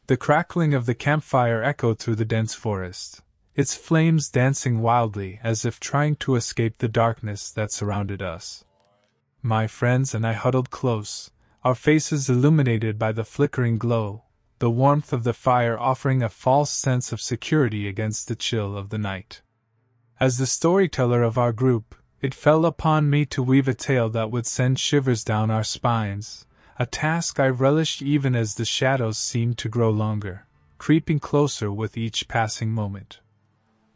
The crackling of the campfire echoed through the dense forest, its flames dancing wildly as if trying to escape the darkness that surrounded us. My friends and I huddled close, our faces illuminated by the flickering glow, the warmth of the fire offering a false sense of security against the chill of the night. As the storyteller of our group, it fell upon me to weave a tale that would send shivers down our spines, a task I relished even as the shadows seemed to grow longer, creeping closer with each passing moment.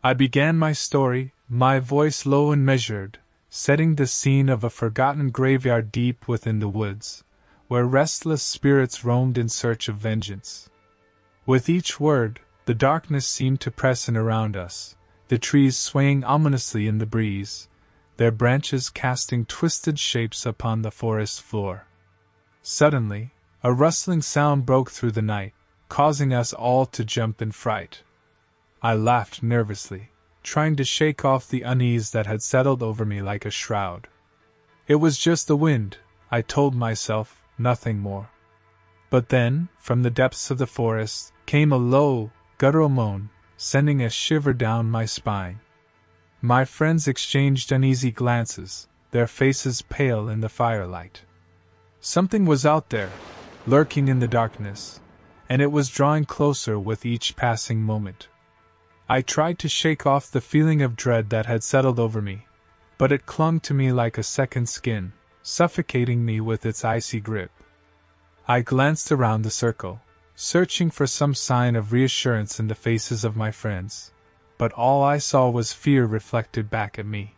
I began my story, my voice low and measured, setting the scene of a forgotten graveyard deep within the woods, where restless spirits roamed in search of vengeance. With each word, the darkness seemed to press in around us, the trees swaying ominously in the breeze, their branches casting twisted shapes upon the forest floor. Suddenly, a rustling sound broke through the night, causing us all to jump in fright. I laughed nervously, trying to shake off the unease that had settled over me like a shroud. It was just the wind, I told myself, nothing more. But then, from the depths of the forest, came a low, guttural moan, sending a shiver down my spine. My friends exchanged uneasy glances, their faces pale in the firelight. Something was out there, lurking in the darkness, and it was drawing closer with each passing moment. I tried to shake off the feeling of dread that had settled over me, but it clung to me like a second skin, suffocating me with its icy grip. I glanced around the circle, searching for some sign of reassurance in the faces of my friends, but all I saw was fear reflected back at me.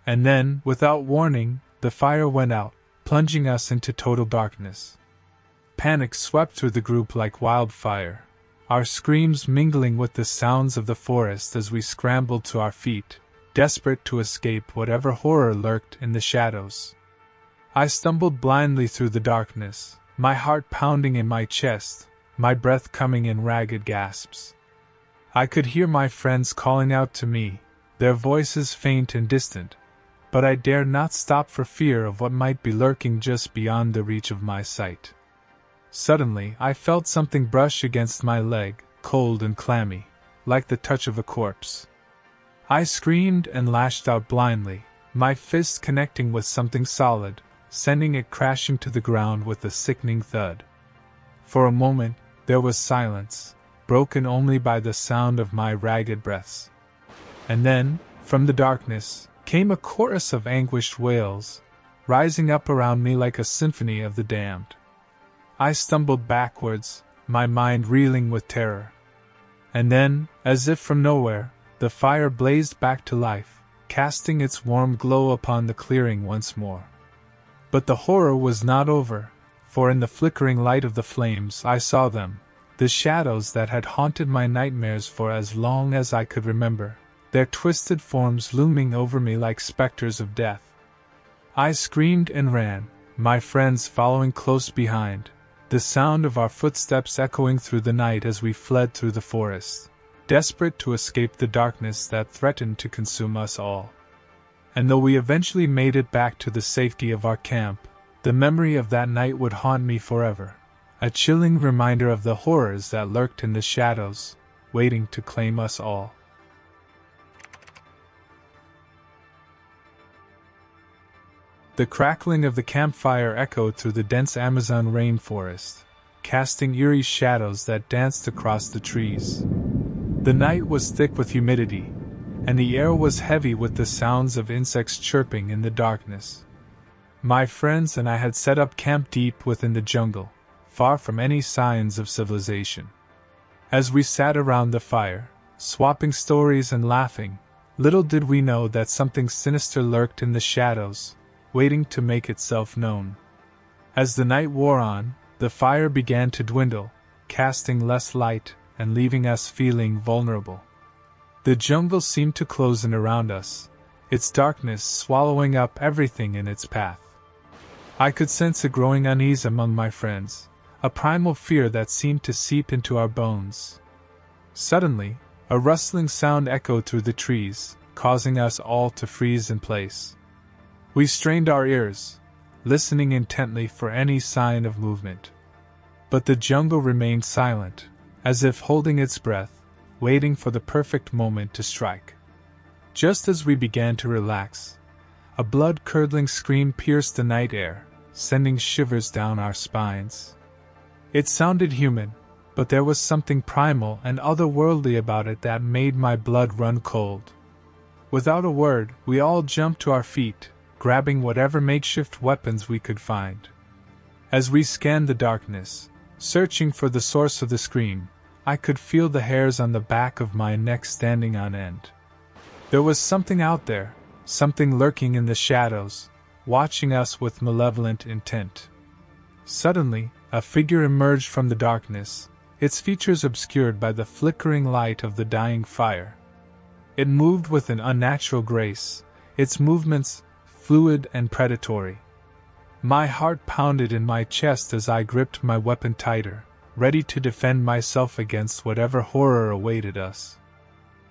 And then, without warning, the fire went out, plunging us into total darkness. Panic swept through the group like wildfire, our screams mingling with the sounds of the forest as we scrambled to our feet, desperate to escape whatever horror lurked in the shadows. I stumbled blindly through the darkness, my heart pounding in my chest, my breath coming in ragged gasps. I could hear my friends calling out to me, their voices faint and distant, but I dared not stop for fear of what might be lurking just beyond the reach of my sight. Suddenly, I felt something brush against my leg, cold and clammy, like the touch of a corpse. I screamed and lashed out blindly, my fist connecting with something solid, sending it crashing to the ground with a sickening thud. For a moment, there was silence, broken only by the sound of my ragged breaths. And then, from the darkness, came a chorus of anguished wails, rising up around me like a symphony of the damned. I stumbled backwards, my mind reeling with terror. And then, as if from nowhere, the fire blazed back to life, casting its warm glow upon the clearing once more. But the horror was not over, for in the flickering light of the flames I saw them, the shadows that had haunted my nightmares for as long as I could remember, their twisted forms looming over me like specters of death. I screamed and ran, my friends following close behind, the sound of our footsteps echoing through the night as we fled through the forest, desperate to escape the darkness that threatened to consume us all. And though we eventually made it back to the safety of our camp, the memory of that night would haunt me forever, a chilling reminder of the horrors that lurked in the shadows, waiting to claim us all. The crackling of the campfire echoed through the dense Amazon rainforest, casting eerie shadows that danced across the trees. The night was thick with humidity, and the air was heavy with the sounds of insects chirping in the darkness. My friends and I had set up camp deep within the jungle, far from any signs of civilization. As we sat around the fire, swapping stories and laughing, little did we know that something sinister lurked in the shadows, waiting to make itself known. As the night wore on, the fire began to dwindle, casting less light and leaving us feeling vulnerable. The jungle seemed to close in around us, its darkness swallowing up everything in its path. I could sense a growing unease among my friends, a primal fear that seemed to seep into our bones. Suddenly, a rustling sound echoed through the trees, causing us all to freeze in place. We strained our ears, listening intently for any sign of movement. But the jungle remained silent, as if holding its breath, waiting for the perfect moment to strike. Just as we began to relax, a blood-curdling scream pierced the night air, sending shivers down our spines. It sounded human, but there was something primal and otherworldly about it that made my blood run cold. Without a word, we all jumped to our feet, grabbing whatever makeshift weapons we could find. As we scanned the darkness, searching for the source of the scream, I could feel the hairs on the back of my neck standing on end. There was something out there, something lurking in the shadows, watching us with malevolent intent. Suddenly, a figure emerged from the darkness, its features obscured by the flickering light of the dying fire. It moved with an unnatural grace, its movements fluid and predatory. My heart pounded in my chest as I gripped my weapon tighter, ready to defend myself against whatever horror awaited us.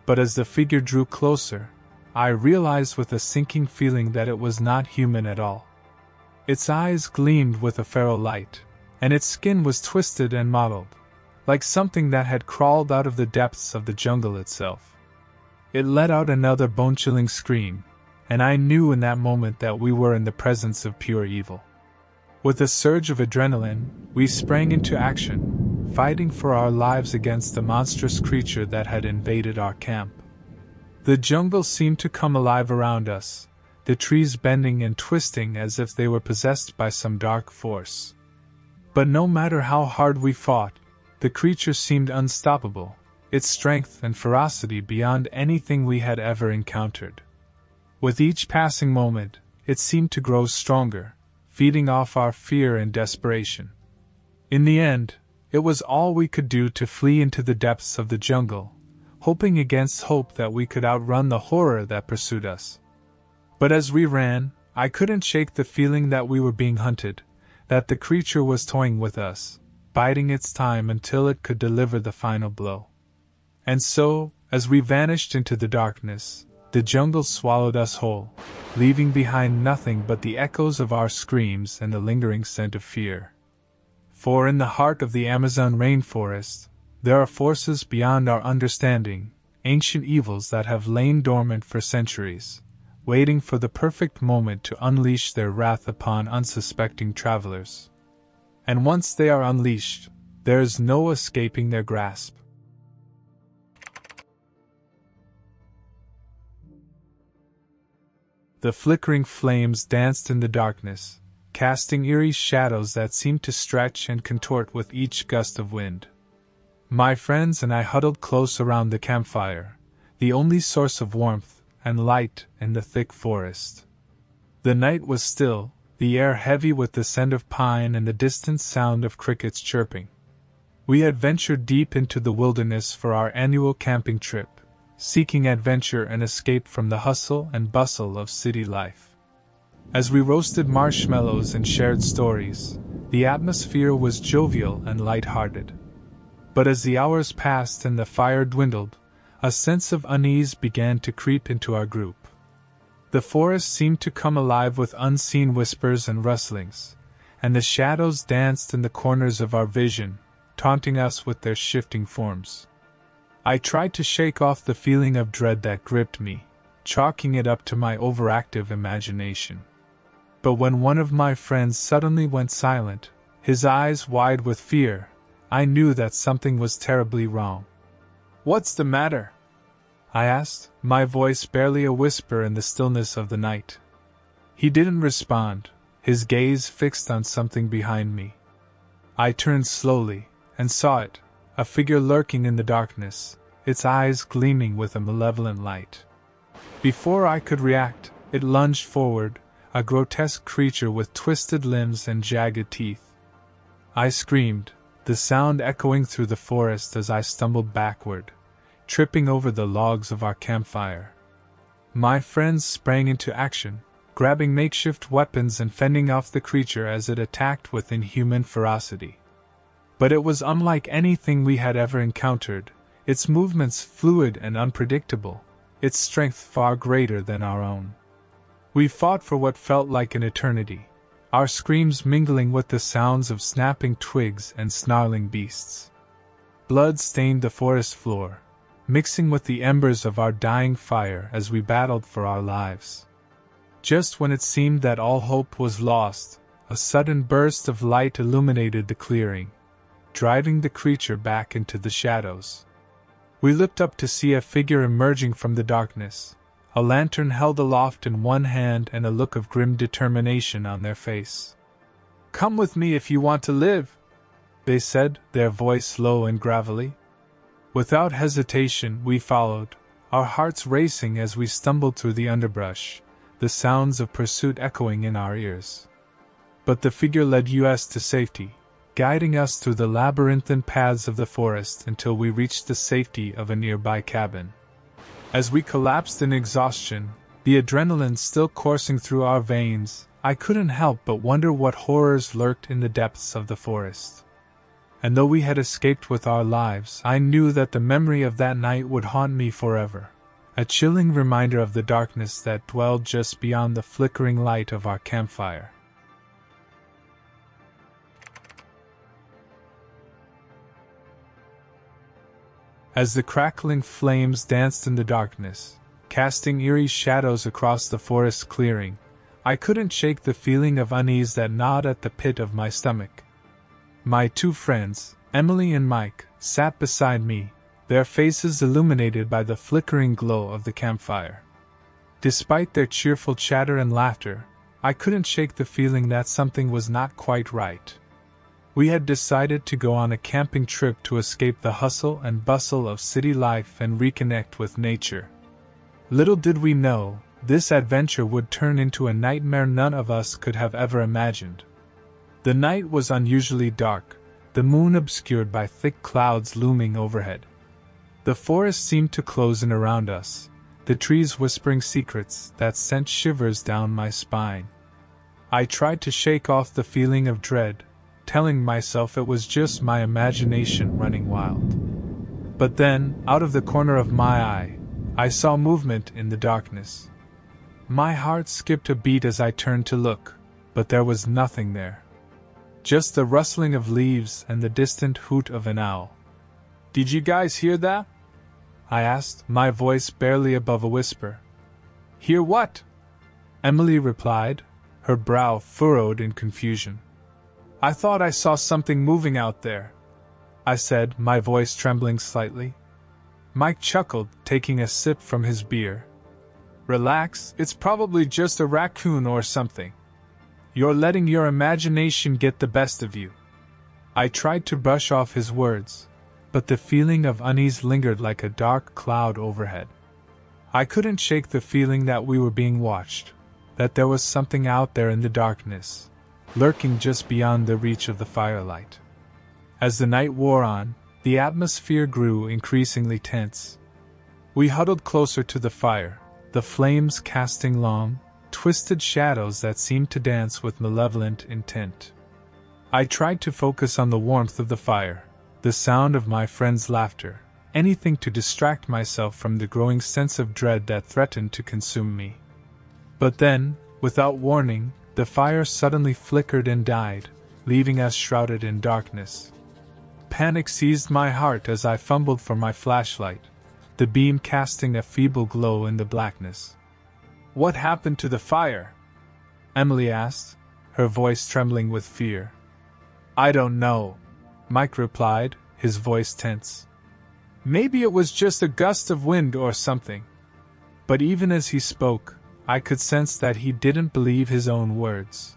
But as the figure drew closer, I realized with a sinking feeling that it was not human at all. Its eyes gleamed with a feral light, and its skin was twisted and mottled, like something that had crawled out of the depths of the jungle itself. It let out another bone-chilling scream, and I knew in that moment that we were in the presence of pure evil. With a surge of adrenaline, we sprang into action, fighting for our lives against the monstrous creature that had invaded our camp. The jungle seemed to come alive around us, the trees bending and twisting as if they were possessed by some dark force. But no matter how hard we fought, the creature seemed unstoppable, its strength and ferocity beyond anything we had ever encountered. With each passing moment, it seemed to grow stronger, feeding off our fear and desperation. In the end, it was all we could do to flee into the depths of the jungle, hoping against hope that we could outrun the horror that pursued us. But as we ran, I couldn't shake the feeling that we were being hunted, that the creature was toying with us, biding its time until it could deliver the final blow. And so, as we vanished into the darkness, the jungle swallowed us whole, leaving behind nothing but the echoes of our screams and the lingering scent of fear. For in the heart of the Amazon rainforest, there are forces beyond our understanding, ancient evils that have lain dormant for centuries, waiting for the perfect moment to unleash their wrath upon unsuspecting travelers. And once they are unleashed, there is no escaping their grasp. The flickering flames danced in the darkness, casting eerie shadows that seemed to stretch and contort with each gust of wind. My friends and I huddled close around the campfire, the only source of warmth and light in the thick forest. The night was still, the air heavy with the scent of pine and the distant sound of crickets chirping. We had ventured deep into the wilderness for our annual camping trip, seeking adventure and escape from the hustle and bustle of city life. As we roasted marshmallows and shared stories, the atmosphere was jovial and light-hearted. But as the hours passed and the fire dwindled, a sense of unease began to creep into our group. The forest seemed to come alive with unseen whispers and rustlings, and the shadows danced in the corners of our vision, taunting us with their shifting forms. I tried to shake off the feeling of dread that gripped me, chalking it up to my overactive imagination. But when one of my friends suddenly went silent, his eyes wide with fear, I knew that something was terribly wrong. "What's the matter?" I asked, my voice barely a whisper in the stillness of the night. He didn't respond, his gaze fixed on something behind me. I turned slowly, and saw it, a figure lurking in the darkness, its eyes gleaming with a malevolent light. Before I could react, it lunged forward, a grotesque creature with twisted limbs and jagged teeth. I screamed, the sound echoing through the forest as I stumbled backward, tripping over the logs of our campfire. My friends sprang into action, grabbing makeshift weapons and fending off the creature as it attacked with inhuman ferocity. But it was unlike anything we had ever encountered, its movements fluid and unpredictable, its strength far greater than our own. We fought for what felt like an eternity, our screams mingling with the sounds of snapping twigs and snarling beasts. Blood stained the forest floor, mixing with the embers of our dying fire as we battled for our lives. Just when it seemed that all hope was lost, a sudden burst of light illuminated the clearing, driving the creature back into the shadows. We looked up to see a figure emerging from the darkness, a lantern held aloft in one hand and a look of grim determination on their face. "Come with me if you want to live," they said, their voice low and gravelly. Without hesitation, we followed, our hearts racing as we stumbled through the underbrush, the sounds of pursuit echoing in our ears. But the figure led us to safety, guiding us through the labyrinthine paths of the forest until we reached the safety of a nearby cabin. As we collapsed in exhaustion, the adrenaline still coursing through our veins, I couldn't help but wonder what horrors lurked in the depths of the forest. And though we had escaped with our lives, I knew that the memory of that night would haunt me forever, a chilling reminder of the darkness that dwelled just beyond the flickering light of our campfire. As the crackling flames danced in the darkness, casting eerie shadows across the forest clearing, I couldn't shake the feeling of unease that gnawed at the pit of my stomach. My two friends, Emily and Mike, sat beside me, their faces illuminated by the flickering glow of the campfire. Despite their cheerful chatter and laughter, I couldn't shake the feeling that something was not quite right. We had decided to go on a camping trip to escape the hustle and bustle of city life and reconnect with nature. Little did we know, this adventure would turn into a nightmare none of us could have ever imagined. The night was unusually dark, the moon obscured by thick clouds looming overhead. The forest seemed to close in around us, the trees whispering secrets that sent shivers down my spine. I tried to shake off the feeling of dread, telling myself it was just my imagination running wild. But then, out of the corner of my eye, I saw movement in the darkness. My heart skipped a beat as I turned to look, but there was nothing there. Just the rustling of leaves and the distant hoot of an owl. "Did you guys hear that?" I asked, my voice barely above a whisper. "Hear what?" Emily replied, her brow furrowed in confusion. "I thought I saw something moving out there," I said, my voice trembling slightly. Mike chuckled, taking a sip from his beer. "Relax, it's probably just a raccoon or something. You're letting your imagination get the best of you." I tried to brush off his words, but the feeling of unease lingered like a dark cloud overhead. I couldn't shake the feeling that we were being watched, that there was something out there in the darkness, lurking just beyond the reach of the firelight. As the night wore on, the atmosphere grew increasingly tense. We huddled closer to the fire, the flames casting long, twisted shadows that seemed to dance with malevolent intent. I tried to focus on the warmth of the fire, the sound of my friends' laughter, anything to distract myself from the growing sense of dread that threatened to consume me. But then, without warning, the fire suddenly flickered and died, leaving us shrouded in darkness. Panic seized my heart as I fumbled for my flashlight, the beam casting a feeble glow in the blackness. "What happened to the fire?" Emily asked, her voice trembling with fear. "I don't know," Mike replied, his voice tense. "Maybe it was just a gust of wind or something." But even as he spoke, I could sense that he didn't believe his own words.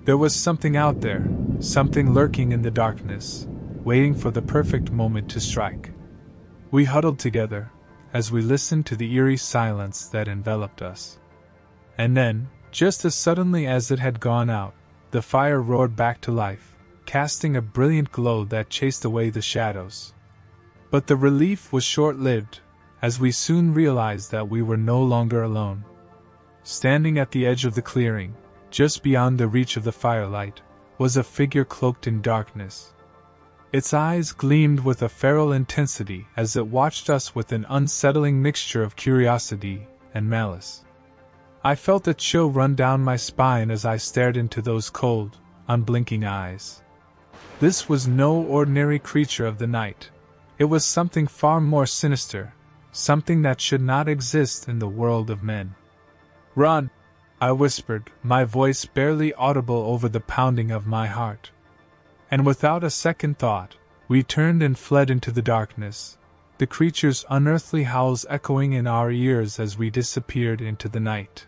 There was something out there, something lurking in the darkness, waiting for the perfect moment to strike. We huddled together, as we listened to the eerie silence that enveloped us. And then, just as suddenly as it had gone out, the fire roared back to life, casting a brilliant glow that chased away the shadows. But the relief was short-lived, as we soon realized that we were no longer alone. Standing at the edge of the clearing, just beyond the reach of the firelight, was a figure cloaked in darkness. Its eyes gleamed with a feral intensity as it watched us with an unsettling mixture of curiosity and malice. I felt a chill run down my spine as I stared into those cold, unblinking eyes. This was no ordinary creature of the night. It was something far more sinister, something that should not exist in the world of men. "Run!" I whispered, my voice barely audible over the pounding of my heart. And without a second thought, we turned and fled into the darkness, the creature's unearthly howls echoing in our ears as we disappeared into the night.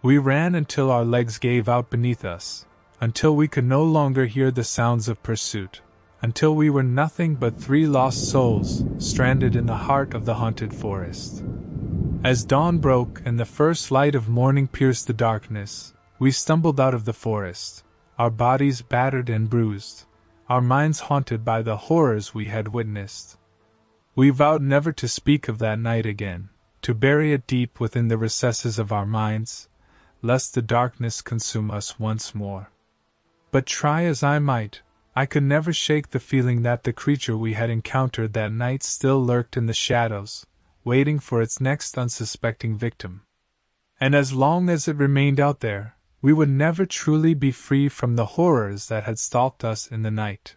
We ran until our legs gave out beneath us, until we could no longer hear the sounds of pursuit, until we were nothing but three lost souls, stranded in the heart of the haunted forest. As dawn broke and the first light of morning pierced the darkness, we stumbled out of the forest, our bodies battered and bruised, our minds haunted by the horrors we had witnessed. We vowed never to speak of that night again, to bury it deep within the recesses of our minds, lest the darkness consume us once more. But try as I might, I could never shake the feeling that the creature we had encountered that night still lurked in the shadows, waiting for its next unsuspecting victim. And as long as it remained out there, we would never truly be free from the horrors that had stalked us in the night.